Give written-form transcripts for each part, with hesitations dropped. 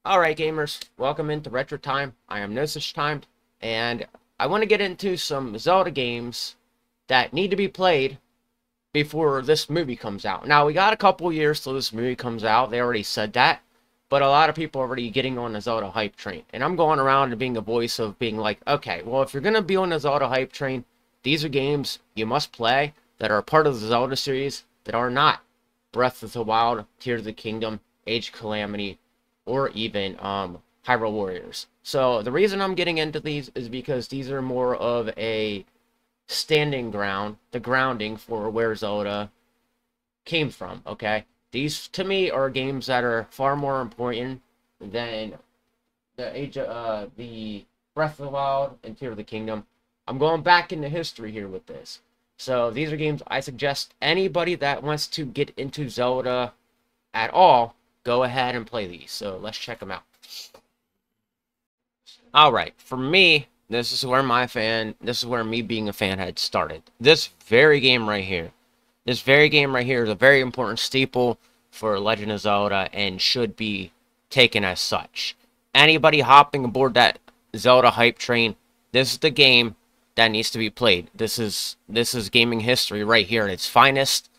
Alright gamers, welcome into Retro Time. I am No Such Time, and I want to get into some Zelda games that need to be played before this movie comes out. Now, we got a couple years till this movie comes out, they already said that, but a lot of people are already getting on the Zelda hype train. And I'm going around and being a voice of being like, okay, well, if you're going to be on the Zelda hype train, these are games you must play that are part of the Zelda series that are not Breath of the Wild, Tears of the Kingdom, Age of Calamity, or even Hyrule Warriors. So the reason I'm getting into these is because these are more of a standing ground, the grounding for where Zelda came from, okay? These, to me, are games that are far more important than the Breath of the Wild and Tears of the Kingdom. I'm going back into history here with this. So these are games I suggest anybody that wants to get into Zelda at all, go ahead and play these. So let's check them out. Alright, for me, this is where me being a fan had started. This very game right here. This very game right here is a very important staple for Legend of Zelda and should be taken as such. Anybody hopping aboard that Zelda hype train, this is the game that needs to be played. This is gaming history right here at its finest,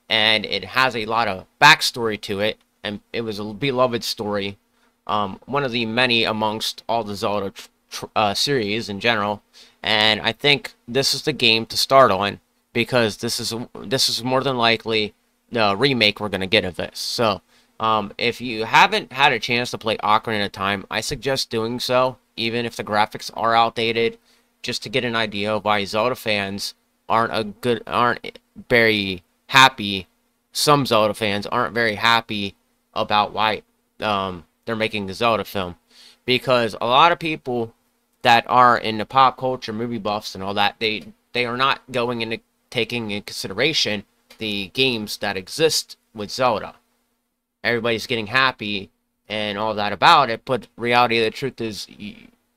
and it has a lot of backstory to it, and it was a beloved story. One of the many amongst all the Zelda series in general, and I think this is the game to start on because this is more than likely the remake we're gonna get of this. So, if you haven't had a chance to play Ocarina of Time, I suggest doing so, even if the graphics are outdated, just to get an idea of why Zelda fans aren't very happy. Some Zelda fans aren't very happy about why they're making the Zelda film, because a lot of people that are in the pop culture, movie buffs and all that, they are not going into taking in consideration the games that exist with Zelda. Everybody's getting happy and all that about it, but reality of the truth is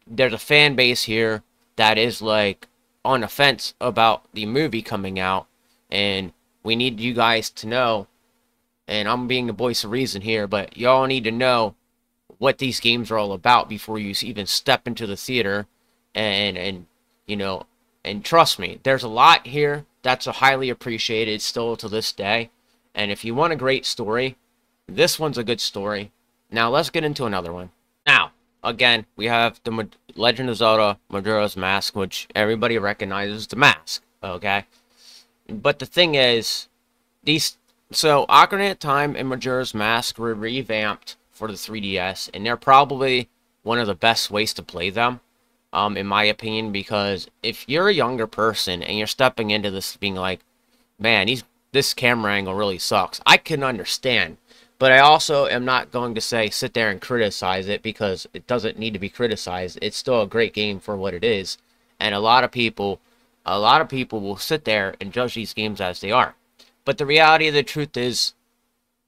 there's a fan base here that is like on the fence about the movie coming out, and we need you guys to know, and I'm being the voice of reason here, but y'all need to know what these games are all about before you even step into the theater, and you know, and trust me, there's a lot here that's highly appreciated still to this day, and if you want a great story, this one's a good story. Now let's get into another one. Now, again, we have the Legend of Zelda Majora's Mask, which everybody recognizes the mask, okay? But the thing is, so Ocarina of Time and Majora's Mask were revamped for the 3DS, and they're probably one of the best ways to play them, in my opinion, because if you're a younger person and you're stepping into this being like, man, this camera angle really sucks, I can understand. But I also am not going to say sit there and criticize it, because it doesn't need to be criticized. It's still a great game for what it is. And a lot of people will sit there and judge these games as they are. But the reality of the truth is,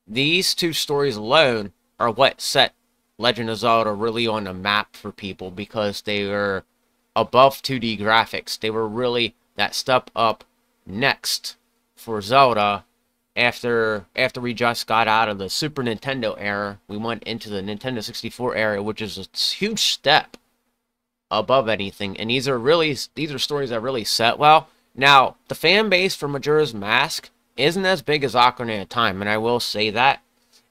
these two stories alone are what set Legend of Zelda really on the map for people, because they were above 2D graphics. They were really that step up next for Zelda. After we just got out of the Super Nintendo era, we went into the Nintendo 64 era, which is a huge step above anything. And these are stories that really set well. Now, the fan base for Majora's Mask isn't as big as Ocarina of Time, and I will say that.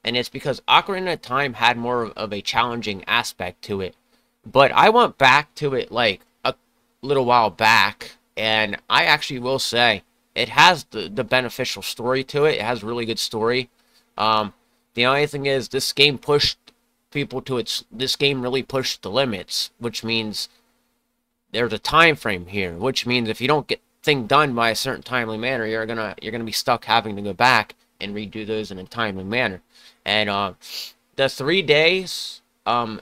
And it's because Ocarina of Time had more of a challenging aspect to it. But I went back to it like a little while back, and I actually will say it has the beneficial story to it. It has a really good story. The only thing is, this game pushed people to this game really pushed the limits, which means there's a time frame here, which means if you don't get thing done by a certain timely manner, you're gonna be stuck having to go back and redo those in a timely manner. And the 3 days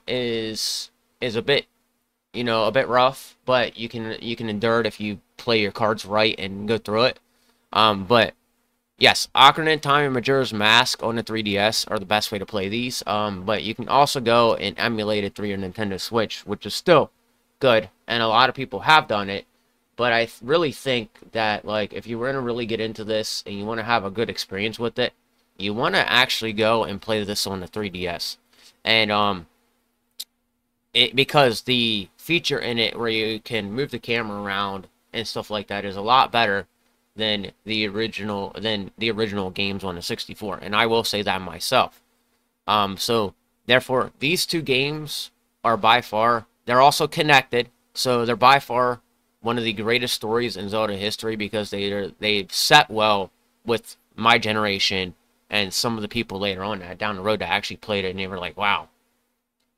is a bit, a bit rough, but you can endure it if you play your cards right and go through it. But yes, Ocarina of Time and Majora's Mask on the 3DS are the best way to play these. But you can also go and emulate it through your Nintendo Switch, which is still good, and a lot of people have done it. But I really think that, like, if you were to really get into this and you want to have a good experience with it, you want to actually go and play this on the 3DS. And because the feature in it where you can move the camera around and stuff like that is a lot better than the original games on the 64, and I will say that myself. So therefore, these two games are by far, they're also connected, so they're by far one of the greatest stories in Zelda history because they've set well with my generation and some of the people later on down the road that actually played it, and they were like, wow.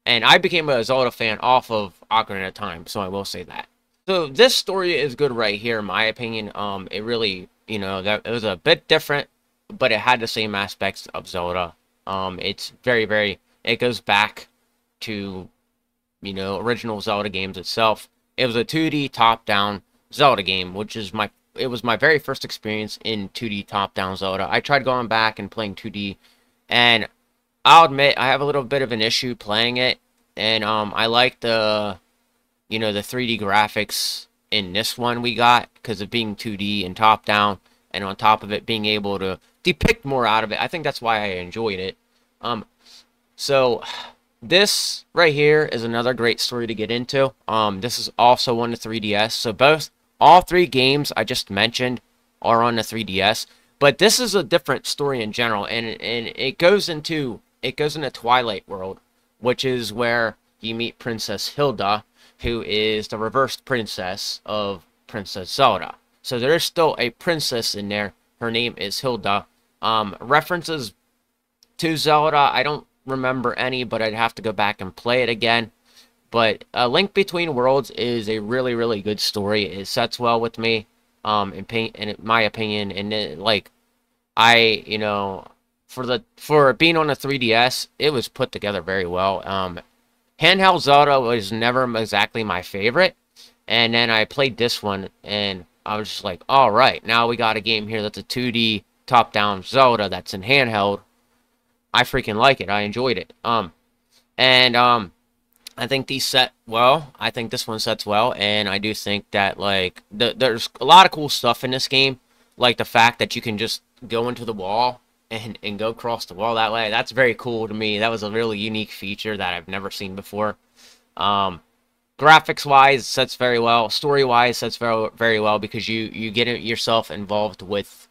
And I became a Zelda fan off of Ocarina of Time, so I will say that. So this story is good right here, in my opinion. It really, that it was a bit different, but it had the same aspects of Zelda. It's very, it goes back to, original Zelda games itself. It was a 2D top-down Zelda game, it was my very first experience in 2D top-down Zelda. I tried going back and playing 2D, and I'll admit I have a little bit of an issue playing it, and I like the 3D graphics in this one we got because of being 2D and top down, and on top of it being able to depict more out of it. I think that's why I enjoyed it. So this right here is another great story to get into. This is also on the 3DS. So all three games I just mentioned are on the 3DS, but this is a different story in general, and it goes into Twilight World, which is where you meet Princess Hilda, who is the reversed princess of Princess Zelda. So there is still a princess in there. Her name is Hilda. References to Zelda, I don't remember any, but I'd have to go back and play it again. But A Link Between Worlds is a really good story. It sets well with me, in my opinion, and for being on a 3DS, it was put together very well. Handheld Zelda was never exactly my favorite, and then I played this one, and I was just like, all right, now we got a game here that's a 2D top-down Zelda that's in handheld. I freaking like it. I enjoyed it. I think these set well. I think this one sets well, and I do think that there's a lot of cool stuff in this game, like the fact that you can just go into the wall and go across the wall that way. That's very cool to me. That was a really unique feature that I've never seen before. Graphics-wise, sets very well. Story-wise, sets very well because you get yourself involved with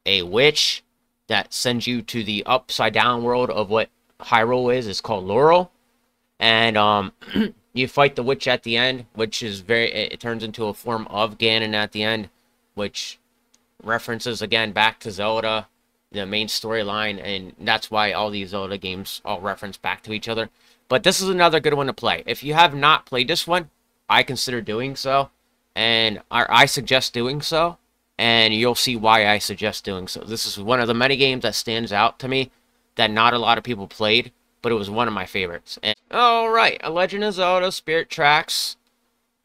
a witch that sends you to the upside-down world of what Hyrule is. It's called Laurel. And you fight the witch at the end, which is it turns into a form of Ganon at the end, which references again back to Zelda, the main storyline, and that's why all these Zelda games all reference back to each other. But this is another good one to play. If you have not played this one, I consider doing so, and I suggest doing so, and you'll see why I suggest doing so. This is one of the many games that stands out to me that not a lot of people played, but it was one of my favorites. And alright, A Legend of Zelda Spirit Tracks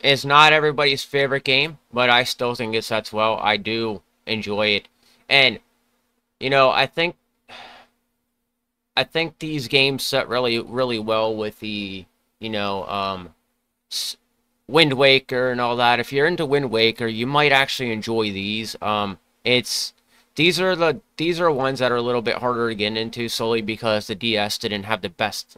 is not everybody's favorite game, but I still think it sets well. I do enjoy it. And, I think these games set really well with the, Wind Waker and all that. If you're into Wind Waker, you might actually enjoy these. These are ones that are a little bit harder to get into solely because the DS didn't have the best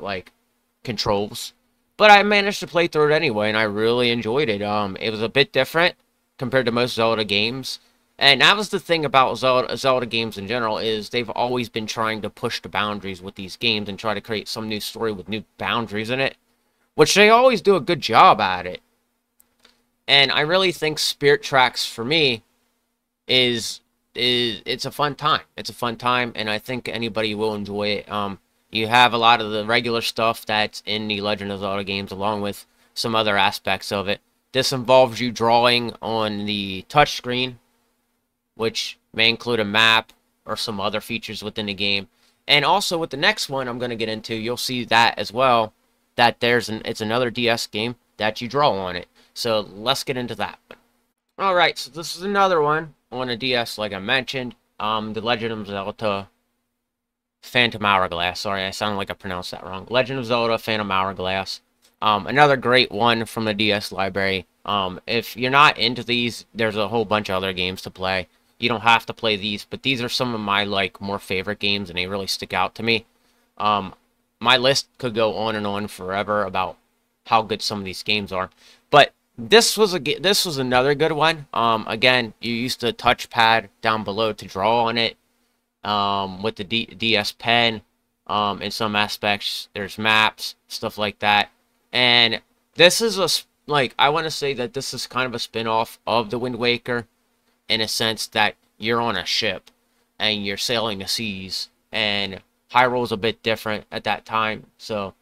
controls. But I managed to play through it anyway, and I really enjoyed it. It was a bit different compared to most Zelda games. And that was the thing about Zelda games in general, is they've always been trying to push the boundaries with these games and try to create some new story with new boundaries in it, which they always do a good job at it. And I really think Spirit Tracks, for me, it's a fun time. It's a fun time, and I think anybody will enjoy it. You have a lot of the regular stuff that's in the Legend of Zelda games, along with some other aspects of it. This involves you drawing on the touchscreen, which may include a map or some other features within the game. And also with the next one I'm going to get into, you'll see that as well, that it's another DS game that you draw on it. So let's get into that one. Alright, so this is another one on a DS, like I mentioned. The Legend of Zelda Phantom Hourglass. Sorry, I sounded like I pronounced that wrong. Legend of Zelda Phantom Hourglass. Another great one from the DS library. If you're not into these, there's a whole bunch of other games to play. You don't have to play these, but these are some of my more favorite games, and they really stick out to me. My list could go on and on forever about how good some of these games are. But this was another good one. Again, you use the touchpad down below to draw on it. With the DS Pen. In some aspects, there's maps, stuff like that. And this is I want to say that this is kind of a spin-off of the Wind Waker, in a sense that you're on a ship and you're sailing the seas, and Hyrule's a bit different at that time. So,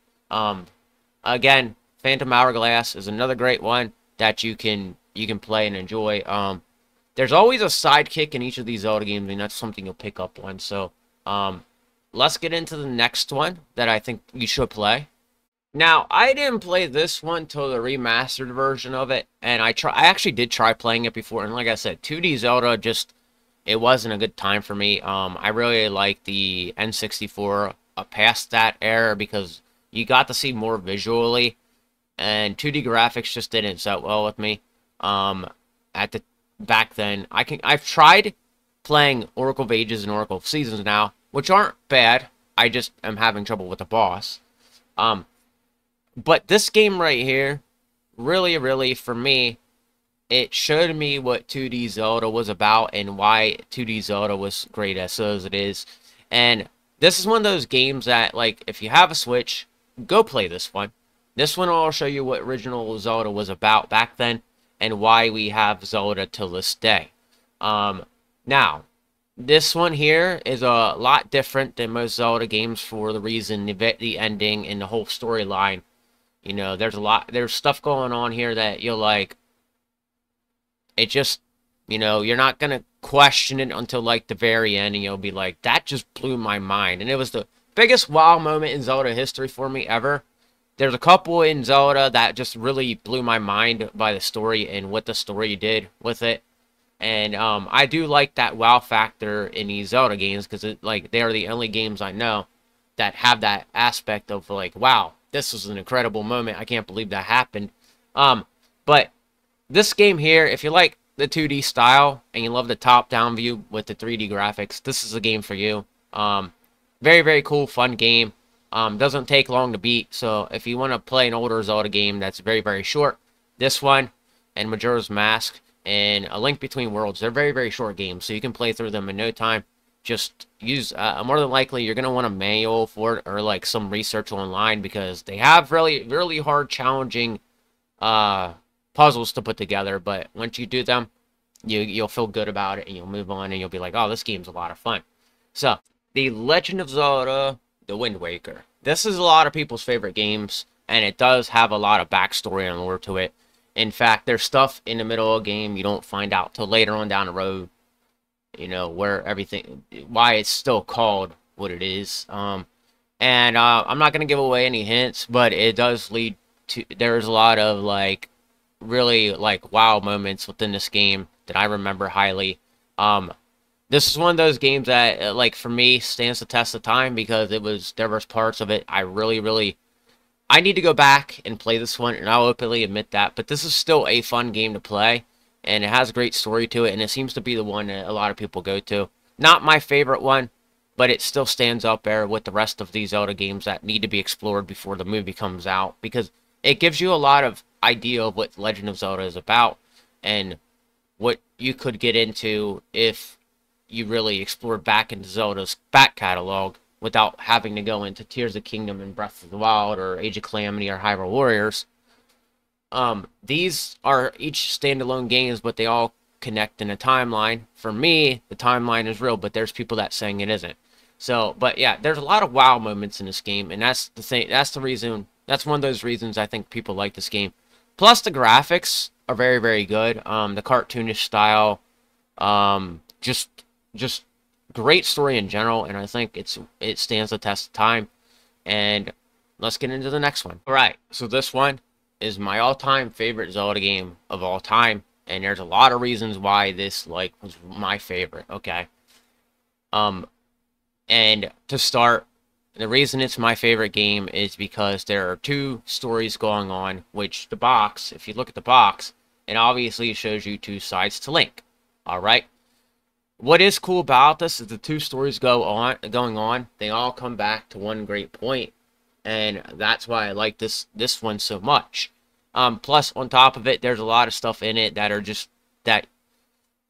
again, Phantom Hourglass is another great one that you can play and enjoy. There's always a sidekick in each of these Zelda games, and that's something you'll pick up on. So, let's get into the next one that I think you should play. Now, I didn't play this one till the remastered version of it, and I actually did try playing it before, and like I said, 2D Zelda it wasn't a good time for me. I really like the N64 past that era because you got to see more visually, and 2D graphics just didn't set well with me. Back then, I've tried playing Oracle of Ages and Oracle of Seasons now, which aren't bad. I just am having trouble with the boss. But this game right here, really, for me, it showed me what 2D Zelda was about and why 2D Zelda was great as it is. And this is one of those games that, like, if you have a Switch, go play this one. This one will show you what original Zelda was about back then and why we have Zelda till this day. Now, this one here is a lot different than most Zelda games for the reason the ending and the whole storyline. You know, there's stuff going on here that you'll like. It just, you know, you're not gonna question it until like the very end, and you'll be like, that just blew my mind. And it was the biggest wow moment in Zelda history for me ever. There's a couple in Zelda that just really blew my mind by the story and what the story did with it. And I do like that wow factor in these Zelda games because they are the only games I know that have that aspect of like, wow, this was an incredible moment. I can't believe that happened. But this game here, if you like the 2D style and you love the top-down view with the 3D graphics, this is a game for you. Very cool, fun game. Doesn't take long to beat. So if you want to play an older Zelda game that's very short, this one and Majora's Mask and A Link Between Worlds, they're very short games, so you can play through them in no time. Just use, more than likely, you're going to want a manual for it or like some research online because they have really hard, challenging puzzles to put together. But once you do them, you'll feel good about it and you'll move on and you'll be like, oh, this game's a lot of fun. So, The Legend of Zelda, The Wind Waker. This is a lot of people's favorite games, and it does have a lot of backstory and lore to it. In fact, there's stuff in the middle of the game you don't find out till later on down the road. You know, why it's still called what it is. I'm not going to give away any hints, but it does lead to, there's a lot of, like, really, like, wow moments within this game that I remember highly. This is one of those games that, like, for me, stands the test of time because there was parts of it I I need to go back and play this one, and I'll openly admit that, but this is still a fun game to play. And it has a great story to it, and it seems to be the one that a lot of people go to. Not my favorite one, but it still stands up there with the rest of these Zelda games that need to be explored before the movie comes out, because it gives you a lot of idea of what Legend of Zelda is about, and what you could get into if you really explored back into Zelda's back catalog without having to go into Tears of the Kingdom and Breath of the Wild or Age of Calamity or Hyrule Warriors. These are each standalone games, but they all connect in a timeline. For me, the timeline is real, but there's people that saying it isn't. So, but yeah, there's a lot of wow moments in this game, and that's the thing. That's the reason. That's one of those reasons I think people like this game. Plus, the graphics are very good. The cartoonish style, just great story in general, and I think it stands the test of time. And let's get into the next one. All right, so this one is my all-time favorite Zelda game of all time, and there's a lot of reasons why this was my favorite. Okay, and to start, the reason it's my favorite game is because there are two stories going on, which the box, if you look at the box, it obviously shows you two sides to Link. All right. What is cool about this is the two stories going on, they all come back to one great point, and that's why I like this one so much. Plus, on top of it, there's a lot of stuff in it that are just that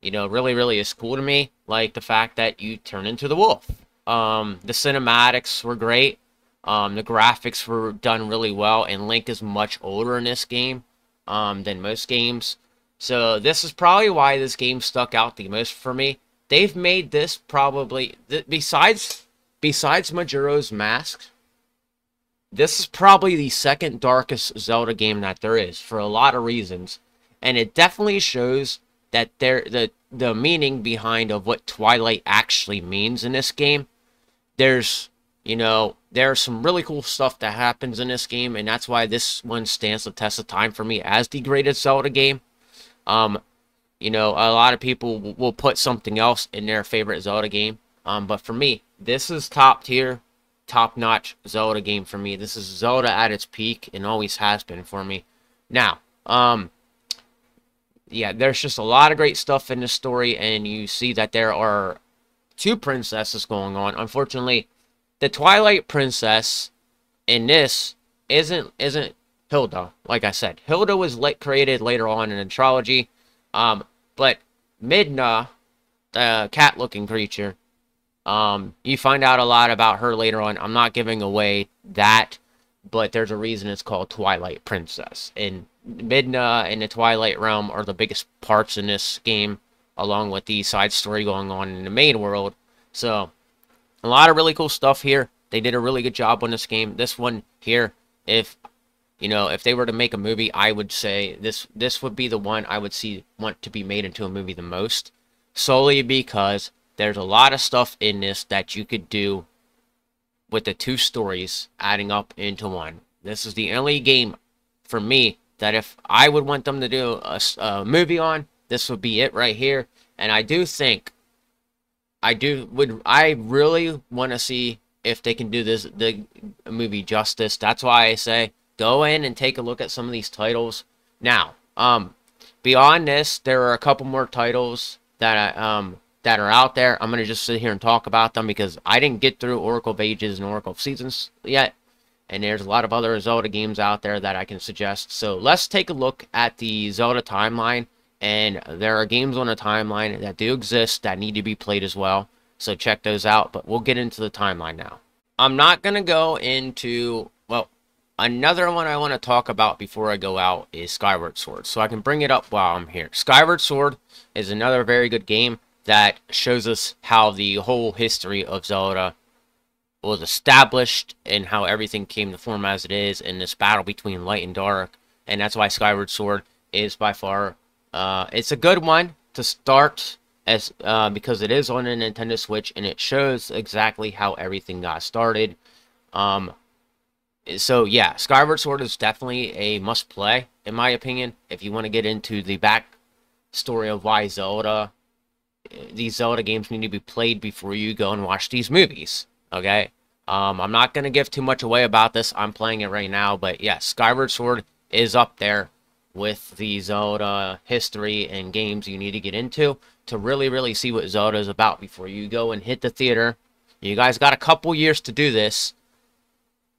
really, really is cool to me, like the fact that you turn into the wolf. The cinematics were great. The graphics were done really well, and Link is much older in this game than most games. So this is probably why this game stuck out the most for me. They've made this probably, besides Majora's Mask, this is probably the second darkest Zelda game that there is for a lot of reasons. And it definitely shows that the meaning behind of what Twilight actually means in this game. There's there's some really cool stuff that happens in this game, and that's why this one stands the test of time for me as the greatest Zelda game. A lot of people will put something else in their favorite Zelda game. But for me, this is top tier, top-notch Zelda game for me. This is Zelda at its peak and always has been for me. Now, yeah, there's just a lot of great stuff in this story, and you see that there are two princesses going on. Unfortunately, the Twilight Princess in this isn't Hilda. Like I said, Hilda was created later on in the trilogy. But Midna, the cat-looking creature, you find out a lot about her later on. I'm not giving away that, but there's a reason it's called Twilight Princess. And Midna and the Twilight Realm are the biggest parts in this game, along with the side story going on in the main world. So, a lot of really cool stuff here. They did a really good job on this game. This one here, if they were to make a movie, I would say this would be the one I would want to be made into a movie the most, solely because there's a lot of stuff in this that you could do with the two stories adding up into one. This is the only game for me that if I would want them to do a movie on, this would be it right here. And I do think I really want to see if they can do the movie justice. That's why I say go in and take a look at some of these titles. Now, beyond this, there are a couple more titles that are out there. I'm gonna just sit here and talk about them because I didn't get through Oracle of Ages and Oracle of Seasons yet, and there's a lot of other Zelda games out there that I can suggest. So let's take a look at the Zelda timeline, and there are games on the timeline that do exist that need to be played as well. So check those out, but we'll get into the timeline now. I'm not gonna go into, well, another one I want to talk about before I go out is Skyward Sword, so I can bring it up while I'm here. Skyward Sword is another very good game that shows us how the whole history of Zelda was established and how everything came to form as it is in this battle between light and dark. And that's why Skyward Sword is by far, it's a good one to start as because it is on a Nintendo Switch and it shows exactly how everything got started. So yeah, Skyward Sword is definitely a must-play, in my opinion, if you want to get into the back story of why these Zelda games need to be played before you go and watch these movies, okay? I'm not going to give too much away about this. I'm playing it right now, but yeah, Skyward Sword is up there with the Zelda history and games you need to get into to really, really see what Zelda is about before you go and hit the theater. You guys got a couple years to do this.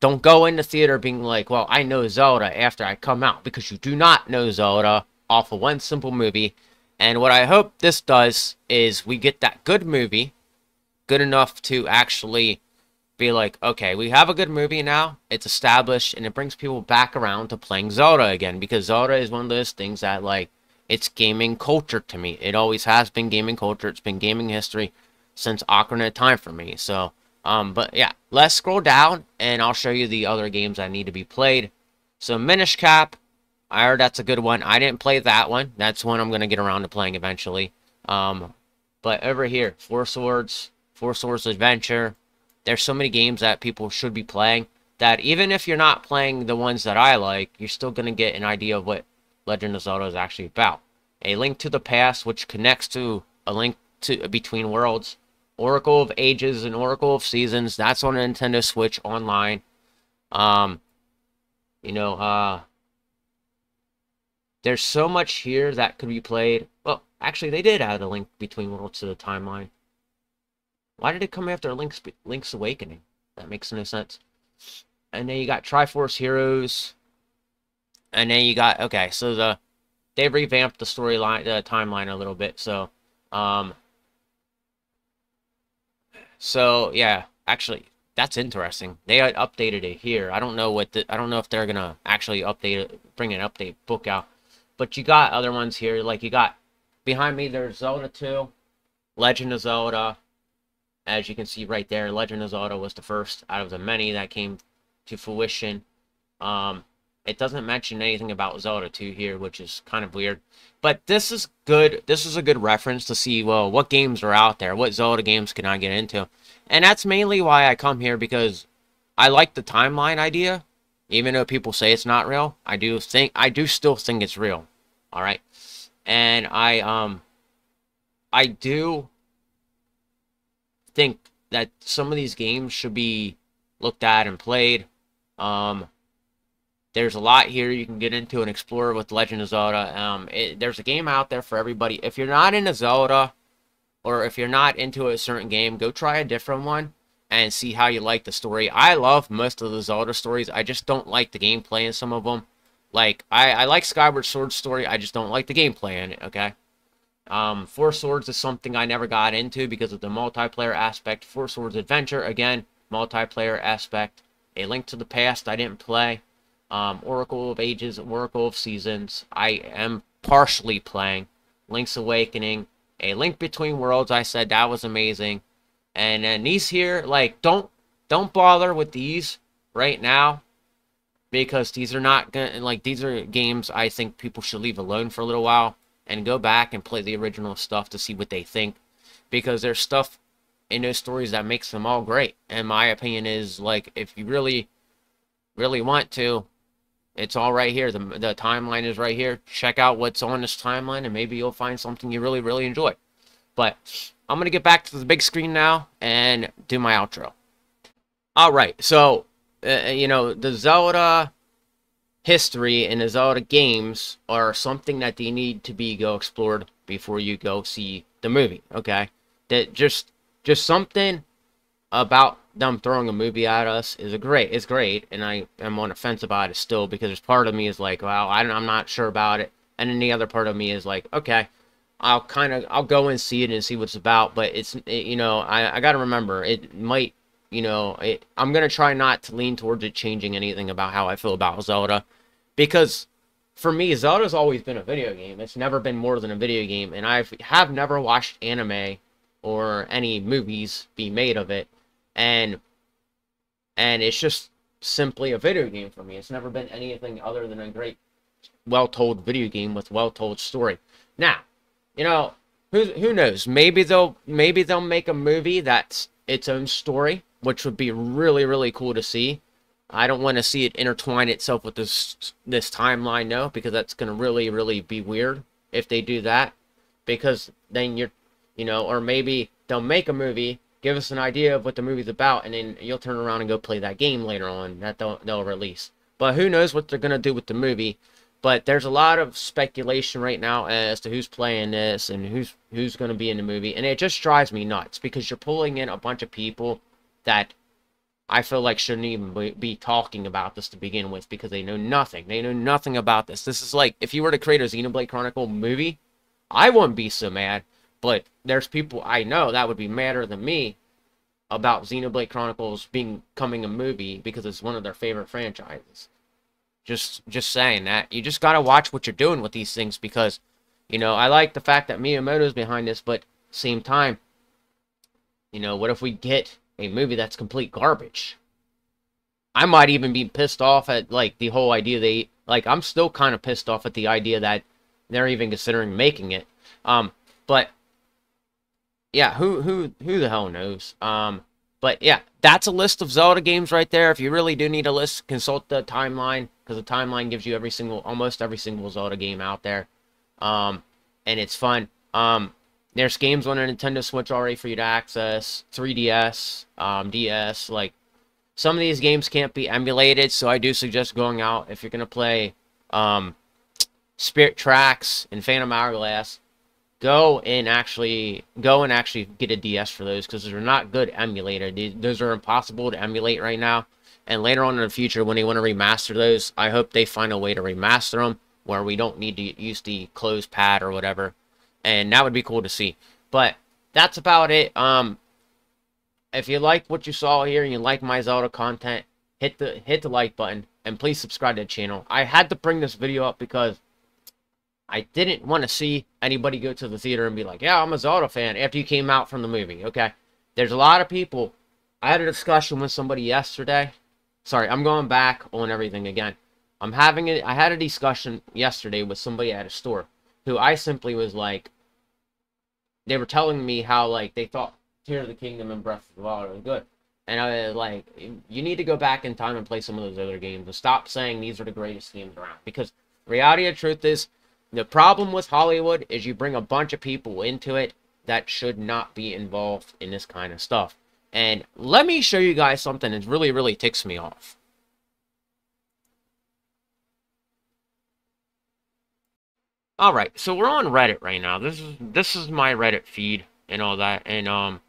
Don't go in the theater being like, well, I know Zelda after I come out, because you do not know Zelda off of one simple movie. And what I hope this does is we get that good movie, good enough to actually be like, okay, we have a good movie now, it's established, and it brings people back around to playing Zelda again, because Zelda is one of those things that, like, it's gaming culture to me. It always has been gaming culture. It's been gaming history since Ocarina of Time for me. So, but yeah, let's scroll down, and I'll show you the other games that need to be played. So, Minish Cap, I heard that's a good one. I didn't play that one. That's one I'm going to get around to playing eventually. But over here, Four Swords Adventure. There's so many games that people should be playing that even if you're not playing the ones that I like, you're still going to get an idea of what Legend of Zelda is actually about. A Link to the Past, which connects to A Link to Between Worlds. Oracle of Ages and Oracle of Seasons. That's on Nintendo Switch online. There's so much here that could be played. Well, actually, they did add A Link Between Worlds to the timeline. Why did it come after Link's Awakening? That makes no sense. And then you got Triforce Heroes. And then you got, okay, so they revamped the storyline, the timeline a little bit. Um, so yeah, actually, that's interesting. They had updated it here. I don't know if they're gonna actually update it, bring an update book out. But you got other ones here, like you got behind me. There's Zelda 2, Legend of Zelda. As you can see right there, Legend of Zelda was the first out of the many that came to fruition. Um, it doesn't mention anything about Zelda 2 here, which is kind of weird. But this is good. This is a good reference to see, well, what games are out there. What Zelda games can I get into? And that's mainly why I come here, because I like the timeline idea. Even though people say it's not real, I do still think it's real. All right. And I do think that some of these games should be looked at and played. There's a lot here you can get into and explore with Legend of Zelda. There's a game out there for everybody. If you're not into Zelda, or if you're not into a certain game, go try a different one and see how you like the story. I love most of the Zelda stories. I just don't like the gameplay in some of them. Like, I like Skyward Sword's story. I just don't like the gameplay in it, okay? Four Swords is something I never got into because of the multiplayer aspect. Four Swords Adventure, again, multiplayer aspect. A Link to the Past, I didn't play. Oracle of Ages, Oracle of Seasons, I am partially playing. Link's Awakening, A Link Between Worlds, I said that was amazing. And then these here, like, don't bother with these right now, because these are not gonna, like, these are games I think people should leave alone for a little while and go back and play the original stuff to see what they think, because there's stuff in those stories that makes them all great. And my opinion is, like, if you really want to, it's all right here. The timeline is right here. Check out what's on this timeline, and maybe you'll find something you really enjoy. But I'm going to get back to the big screen now and do my outro. All right, so, you know, the Zelda history and the Zelda games are something that they need to go explored before you go see the movie, okay? That just something about them throwing a movie at us is great, and I am on the fence about it still, because there's part of me is like, well, I'm not sure about it, and then the other part of me is like, okay, I'll go and see it and see what it's about. But you know, I gotta remember, it might, you know, I'm gonna try not to lean towards it changing anything about how I feel about Zelda, because for me, Zelda's always been a video game. It's never been more than a video game, and I have never watched anime or any movies be made of it, and it's just simply a video game for me. It's never been anything other than a great, well-told video game with well-told story. Now, you know, who knows? Maybe they'll make a movie that's its own story, which would be really cool to see. I don't want to see it intertwine itself with this timeline, no, because that's gonna really be weird if they do that, because then you know, or maybe they'll make a movie, give us an idea of what the movie's about, and then you'll turn around and go play that game later on that they'll release. But who knows what they're gonna do with the movie? But there's a lot of speculation right now as to who's playing this and who's going to be in the movie. And it just drives me nuts, because you're pulling in a bunch of people that I feel like shouldn't even be talking about this to begin with, because they know nothing. They know nothing about this. This is like, if you were to create a Xenoblade Chronicle movie, I wouldn't be so mad. But there's people I know that would be madder than me about Xenoblade Chronicles becoming a movie, because it's one of their favorite franchises. Just saying that. You just gotta watch what you're doing with these things, because, you know, I like the fact that Miyamoto's behind this, but at the same time, you know, what if we get a movie that's complete garbage? I might even be pissed off at, like, the whole idea I'm still kind of pissed off at the idea that they're even considering making it. But yeah, who the hell knows? But yeah, that's a list of Zelda games right there. If you really do need a list, consult the timeline, because the timeline gives you almost every single Zelda game out there. And it's fun. There's games on a Nintendo Switch already for you to access, 3DS, DS. Like, some of these games can't be emulated, so I do suggest going out if you're gonna play Spirit Tracks and Phantom Hourglass. Go and actually get a DS for those, because they're not good emulated. Those are impossible to emulate right now, And later on in the future, when they want to remaster those, I hope they find a way to remaster them where we don't need to use the closed pad or whatever. And that would be cool to see. But that's about it. If you like what you saw here and you like my Zelda content, hit the like button and please subscribe to the channel. I had to bring this video up because I didn't want to see anybody go to the theater and be like, yeah, I'm a Zelda fan after you came out from the movie, okay? There's a lot of people. I had a discussion with somebody yesterday. Sorry, I'm going back on everything again. I had a discussion yesterday with somebody at a store who I simply was like, they were telling me how, like, they thought Tears of the Kingdom and Breath of the Wild were good. And I was like, you need to go back in time and play some of those other games and stop saying these are the greatest games around. Because reality of truth is, the problem with Hollywood is you bring a bunch of people into it that should not be involved in this kind of stuff. And let me show you guys something that really, really ticks me off. Alright, so we're on Reddit right now. This is my Reddit feed and all that. And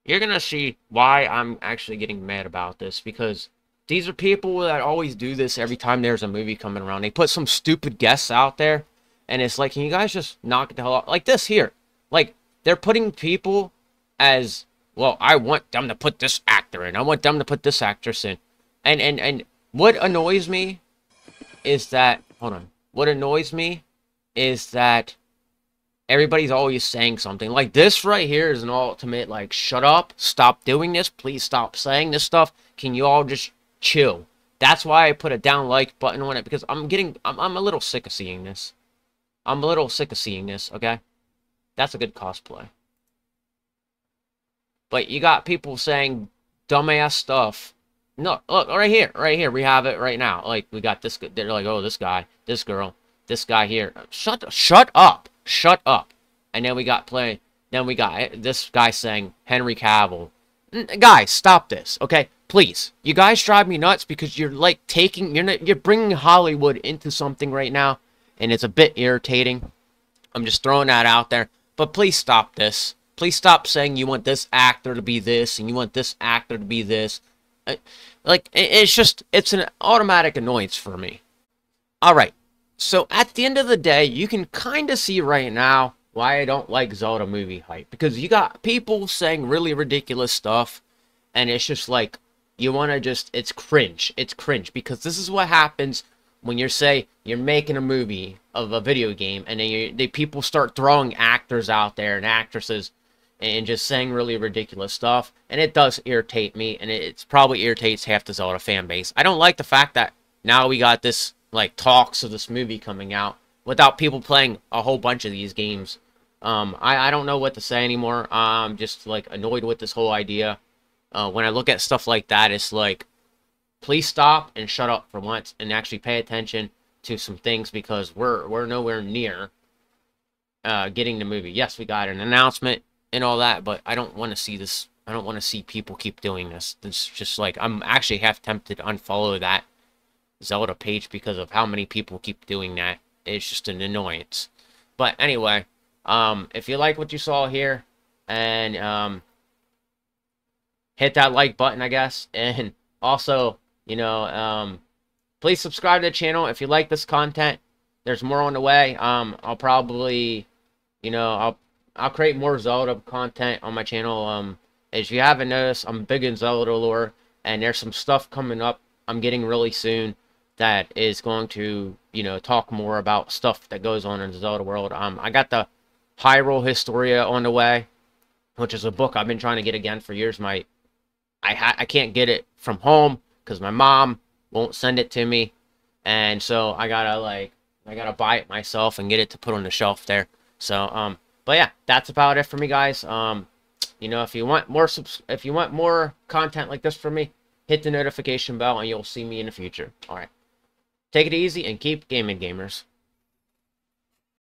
you're gonna see why I'm actually getting mad about this, because these are people that always do this every time there's a movie coming around. They put some stupid guests out there, and it's like, can you guys just knock it the hell out? Like this here. Like, they're putting people as, well, I want them to put this actor in. I want them to put this actress in. And what annoys me is that, hold on. What annoys me is that everybody's always saying something. Like, this right here is an ultimate, like, shut up, stop doing this, please stop saying this stuff. Can you all just chill? That's why I put a down like button on it, because I'm a little sick of seeing this. I'm a little sick of seeing this, okay? That's a good cosplay. But you got people saying dumbass stuff. No, look, right here, we have it right now. Like, we got this, they're like, oh, this guy, this girl, this guy here. Shut up. And then we got this guy saying Henry Cavill. Guys, stop this, okay? Please. You guys drive me nuts because you're like you're bringing Hollywood into something right now, and it's a bit irritating. I'm just throwing that out there. But please stop this. Please stop saying you want this actor to be this and you want this actor to be this. Like, it's an automatic annoyance for me. Alright, so at the end of the day, you can kind of see right now why I don't like Zelda movie hype. Because you got people saying really ridiculous stuff, and it's just like, you want to just, it's cringe. It's cringe, because this is what happens when you're making a movie of a video game, and then people start throwing actors out there and actresses, and just saying really ridiculous stuff, and it does irritate me, and it's probably irritates half the Zelda fan base. I don't like the fact that now we got this, like, talks of this movie coming out without people playing a whole bunch of these games. I don't know what to say anymore. I'm just, like, annoyed with this whole idea. When I look at stuff like that, it's like, please stop and shut up for once and actually pay attention to some things, because we're nowhere near getting the movie. Yes, we got an announcement and all that, but I don't want to see this. I don't want to see people keep doing this. It's just like, I'm actually half tempted to unfollow that Zelda page because of how many people keep doing that. It's just an annoyance. But anyway, if you like what you saw here, and hit that like button, I guess, and also, you know, please subscribe to the channel if you like this content. There's more on the way. I'll probably, you know, I'll create more Zelda content on my channel. As you haven't noticed, I'm big in Zelda lore, and there's some stuff coming up I'm getting really soon that is going to, you know, talk more about stuff that goes on in the Zelda world. I got the Hyrule Historia on the way, which is a book I've been trying to get again for years. I can't get it from home because my mom won't send it to me, and so I gotta buy it myself and get it to put on the shelf there. So but yeah, that's about it for me, guys. You know, if you want more content like this from me, hit the notification bell and you'll see me in the future. All right, take it easy and keep gaming, gamers.